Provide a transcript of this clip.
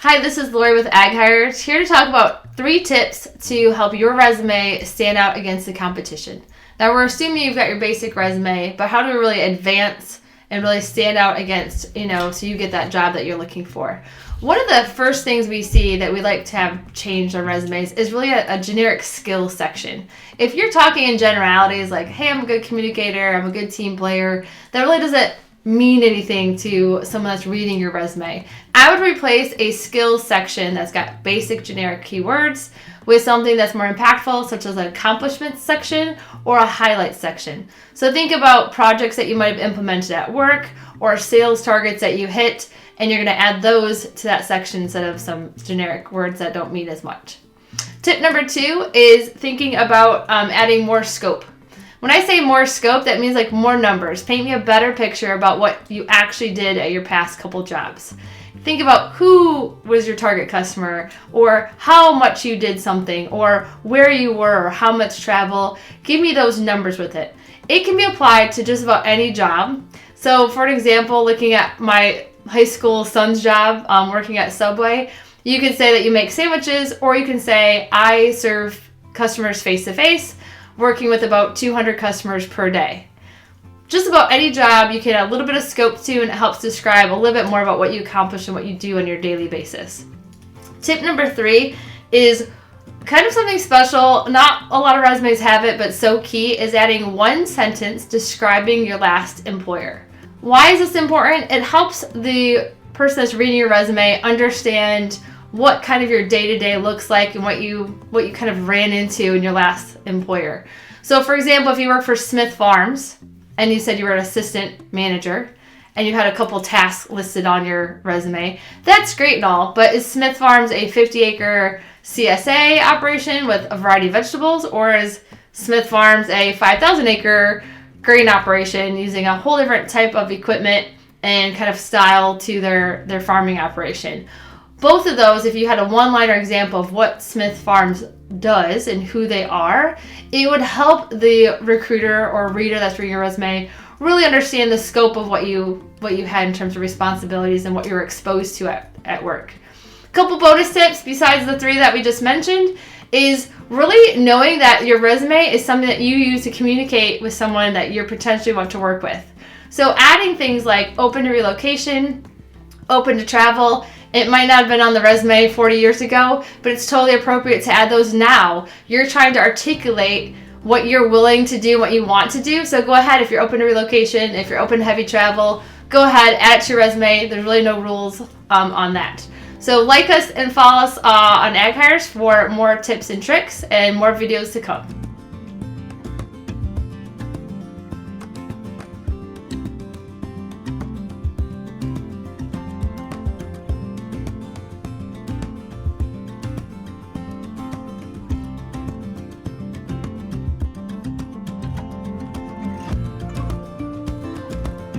Hi, this is Lori with AgHires, here to talk about 3 tips to help your resume stand out against the competition. Now, we're assuming you've got your basic resume, but how to really advance and really stand out against, so you get that job that you're looking for. One of the first things we see that we like to have changed on resumes is really a generic skills section. If you're talking in generalities like, hey, I'm a good communicator, I'm a good team player, that really doesn't mean anything to someone that's reading your resume. I would replace a skills section that's got basic generic keywords with something that's more impactful, such as an accomplishments section or a highlight section. So think about projects that you might have implemented at work or sales targets that you hit, and you're going to add those to that section instead of some generic words that don't mean as much. Tip number 2 is thinking about adding more scope. When I say more scope, that means like more numbers. Paint me a better picture about what you actually did at your past couple jobs. Think about who was your target customer, or how much you did something, or where you were, or how much travel. Give me those numbers with it. It can be applied to just about any job. So for an example, looking at my high school son's job, working at Subway, you can say that you make sandwiches, or you can say I serve customers face-to-face, working with about 200 customers per day. Just about any job you can add a little bit of scope to, and it helps describe a little bit more about what you accomplish and what you do on your daily basis. Tip number 3 is kind of something special. Not a lot of resumes have it, but so key, is adding one sentence describing your last employer. Why is this important? It helps the person that's reading your resume understand what kind of your day-to-day looks like and what you kind of ran into in your last employer. So for example, if you work for Smith Farms and you said you were an assistant manager and you had a couple tasks listed on your resume, that's great and all, but is Smith Farms a 50-acre CSA operation with a variety of vegetables, or is Smith Farms a 5,000-acre grain operation using a whole different type of equipment and kind of style to their farming operation? Both of those, if you had a one-liner example of what Smith Farms does and who they are, it would help the recruiter or reader that's reading your resume really understand the scope of what you had in terms of responsibilities and what you were exposed to at work. A couple bonus tips besides the 3 that we just mentioned is really knowing that your resume is something that you use to communicate with someone that you potentially want to work with. So adding things like open to relocation, open to travel. It might not have been on the resume 40 years ago, but it's totally appropriate to add those now. You're trying to articulate what you're willing to do, what you want to do. So go ahead, if you're open to relocation, if you're open to heavy travel, go ahead, add it to your resume. There's really no rules on that. So like us and follow us on AgHires for more tips and tricks and more videos to come.